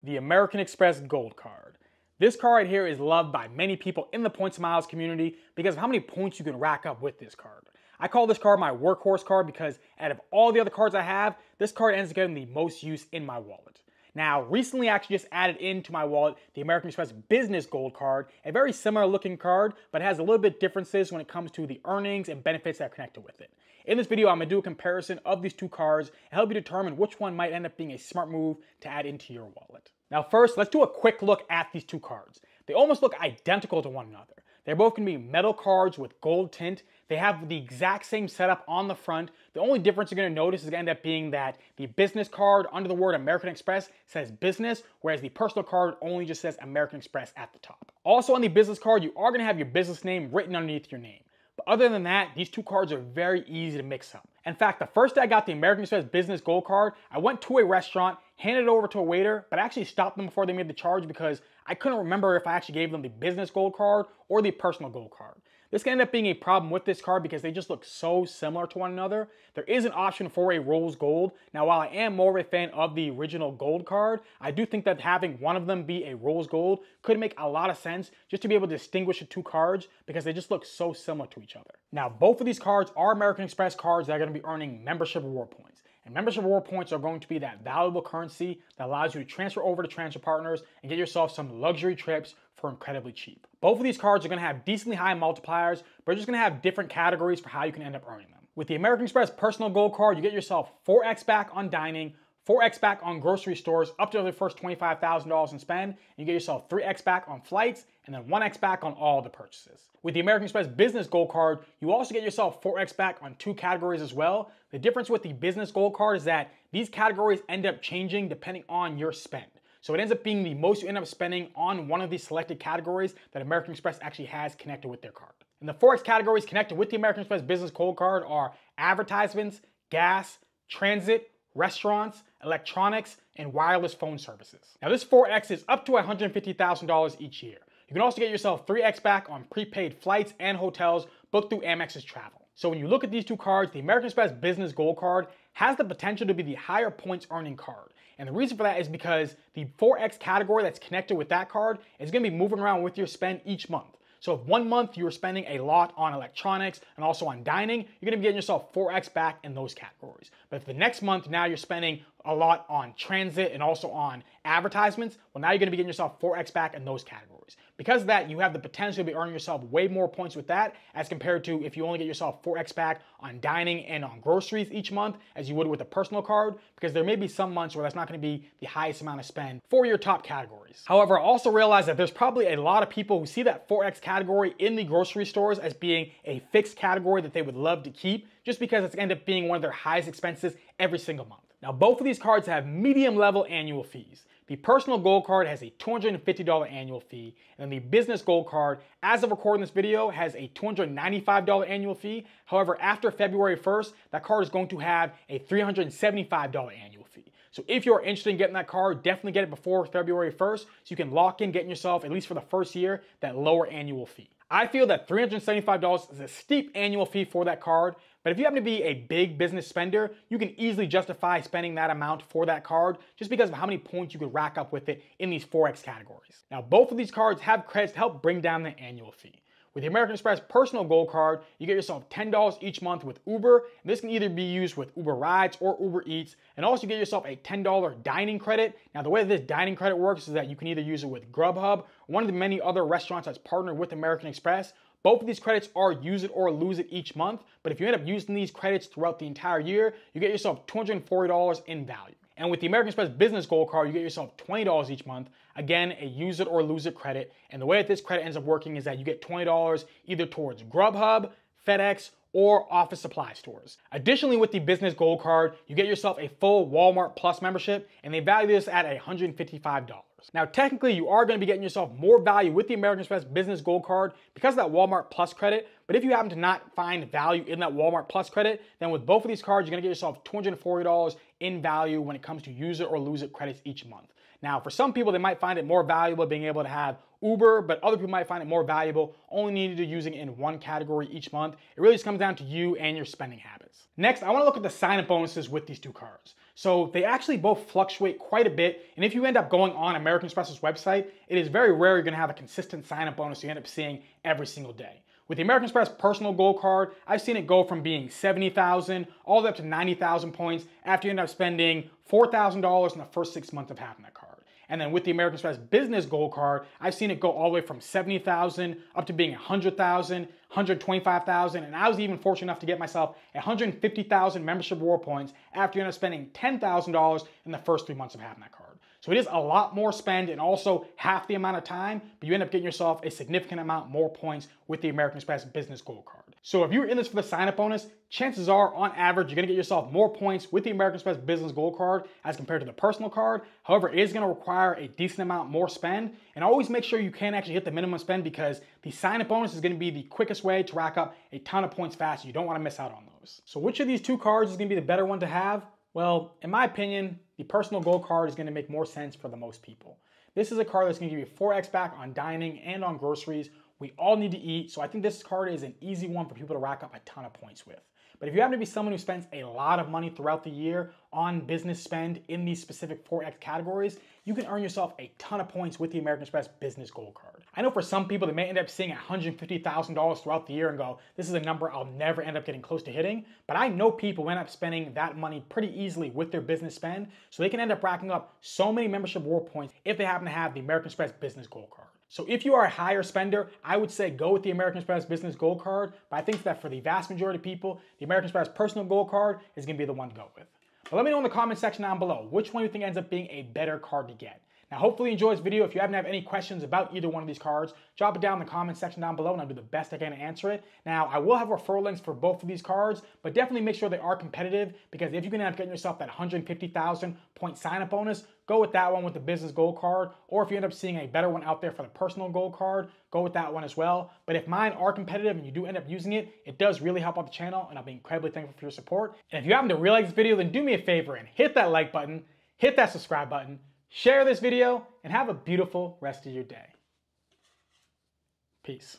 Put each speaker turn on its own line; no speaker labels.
The American Express Gold Card. This card right here is loved by many people in the points and miles community because of how many points you can rack up with this card. I call this card my workhorse card because out of all the other cards I have, this card ends up getting the most use in my wallet. Now, recently I actually just added into my wallet the American Express Business Gold Card, a very similar looking card, but it has a little bit differences when it comes to the earnings and benefits that are connected with it. In this video, I'm going to do a comparison of these two cards and help you determine which one might end up being a smart move to add into your wallet. Now first, let's do a quick look at these two cards. They almost look identical to one another. They're both going to be metal cards with gold tint. They have the exact same setup on the front. The only difference you're going to notice is going to end up being that the business card under the word American Express says business, whereas the personal card only just says American Express at the top. Also on the business card, you are going to have your business name written underneath your name. But other than that, these two cards are very easy to mix up. In fact, the first day I got the American Express Business Gold Card, I went to a restaurant, handed it over to a waiter, but I actually stopped them before they made the charge because I couldn't remember if I actually gave them the Business Gold Card or the Personal Gold Card. This can end up being a problem with this card because they just look so similar to one another. There is an option for a rose gold. Now, while I am more of a fan of the original gold card, I do think that having one of them be a rose gold could make a lot of sense just to be able to distinguish the two cards because they just look so similar to each other. Now, both of these cards are American Express cards that are going to be earning membership reward points. And membership reward points are going to be that valuable currency that allows you to transfer over to transfer partners and get yourself some luxury trips for incredibly cheap. Both of these cards are going to have decently high multipliers, but they're just going to have different categories for how you can end up earning them. With the American Express Personal Gold Card, you get yourself 4x back on dining, 4x back on grocery stores up to the first $25,000 in spend, and you get yourself 3x back on flights, and then 1x back on all the purchases. With the American Express Business Gold Card, you also get yourself 4x back on two categories as well. The difference with the Business Gold Card is that these categories end up changing depending on your spend. So it ends up being the most you end up spending on one of these selected categories that American Express actually has connected with their card. And the 4x categories connected with the American Express Business Gold Card are advertisements, gas, transit, restaurants, electronics, and wireless phone services. Now this 4x is up to $150,000 each year. You can also get yourself 3x back on prepaid flights and hotels booked through Amex's travel. So when you look at these two cards, the American Express Business Gold Card has the potential to be the higher points earning card. And the reason for that is because the 4x category that's connected with that card is going to be moving around with your spend each month. So if one month you're spending a lot on electronics and also on dining, you're going to be getting yourself 4x back in those categories. But if the next month now you're spending a lot on transit and also on advertisements, well now you're going to be getting yourself 4x back in those categories. Because of that, you have the potential to be earning yourself way more points with that as compared to if you only get yourself 4x back on dining and on groceries each month as you would with a personal card, because there may be some months where that's not going to be the highest amount of spend for your top categories. However, I also realize that there's probably a lot of people who see that 4x category in the grocery stores as being a fixed category that they would love to keep just because it's end up being one of their highest expenses every single month. Now, both of these cards have medium level annual fees. The Personal Gold Card has a $250 annual fee, and then the Business Gold Card, as of recording this video, has a $295 annual fee. However, after February 1st, that card is going to have a $375 annual fee. So if you're interested in getting that card, definitely get it before February 1st so you can lock in getting yourself, at least for the first year, that lower annual fee. I feel that $375 is a steep annual fee for that card, but if you happen to be a big business spender, you can easily justify spending that amount for that card just because of how many points you could rack up with it in these 4x categories. Now, both of these cards have credits to help bring down the annual fee. With the American Express Personal Gold Card, you get yourself $10 each month with Uber, and this can either be used with Uber Rides or Uber Eats, and also you get yourself a $10 dining credit. Now the way this dining credit works is that you can either use it with Grubhub, or one of the many other restaurants that's partnered with American Express. Both of these credits are use it or lose it each month, but if you end up using these credits throughout the entire year, you get yourself $240 in value. And with the American Express Business Gold Card, you get yourself $20 each month. Again, a use it or lose it credit. And the way that this credit ends up working is that you get $20 either towards Grubhub, FedEx, or office supply stores. Additionally, with the Business Gold Card, you get yourself a full Walmart Plus membership, and they value this at $155. Now, technically, you are going to be getting yourself more value with the American Express Business Gold Card because of that Walmart Plus credit, but if you happen to not find value in that Walmart Plus credit, then with both of these cards, you're going to get yourself $240 in value when it comes to use it or lose it credits each month. Now, for some people, they might find it more valuable being able to have Uber, but other people might find it more valuable only needing to using it in one category each month. It really just comes down to you and your spending habits. Next, I want to look at the sign-up bonuses with these two cards. So they actually both fluctuate quite a bit. And if you end up going on American Express's website, it is very rare you're gonna have a consistent sign-up bonus you end up seeing every single day. With the American Express Personal Gold Card, I've seen it go from being 70,000 all the way up to 90,000 points after you end up spending $4,000 in the first 6 months of having that card. And then with the American Express Business Gold Card, I've seen it go all the way from 70,000 up to being 100,000, 125,000, and I was even fortunate enough to get myself 150,000 membership reward points after you end up spending $10,000 in the first 3 months of having that card. So it is a lot more spend and also half the amount of time, but you end up getting yourself a significant amount more points with the American Express Business Gold Card. So if you're in this for the sign-up bonus, chances are, on average, you're gonna get yourself more points with the American Express Business Gold Card as compared to the personal card. However, it is gonna require a decent amount more spend, and always make sure you can actually hit the minimum spend because the sign-up bonus is gonna be the quickest way to rack up a ton of points fast. You don't wanna miss out on those. So which of these two cards is gonna be the better one to have? Well, in my opinion, the personal gold card is gonna make more sense for the most people. This is a card that's gonna give you 4x back on dining and on groceries. We all need to eat, so I think this card is an easy one for people to rack up a ton of points with. But if you happen to be someone who spends a lot of money throughout the year on business spend in these specific 4X categories, you can earn yourself a ton of points with the American Express Business Gold Card. I know for some people they may end up seeing $150,000 throughout the year and go, this is a number I'll never end up getting close to hitting, but I know people who end up spending that money pretty easily with their business spend, so they can end up racking up so many membership reward points if they happen to have the American Express Business Gold Card. So if you are a higher spender, I would say go with the American Express Business Gold Card, but I think that for the vast majority of people, the American Express Personal Gold Card is gonna be the one to go with. But let me know in the comment section down below, which one you think ends up being a better card to get. Now, hopefully you enjoyed this video. If you happen to have any questions about either one of these cards, drop it down in the comment section down below and I'll do the best I can to answer it. Now, I will have referral links for both of these cards, but definitely make sure they are competitive because if you can end up getting yourself that 150,000 point sign-up bonus, go with that one with the Business Gold Card, or if you end up seeing a better one out there for the Personal Gold Card, go with that one as well. But if mine are competitive and you do end up using it, it does really help out the channel and I'll be incredibly thankful for your support. And if you happen to really like this video, then do me a favor and hit that like button, hit that subscribe button, share this video, and have a beautiful rest of your day. Peace.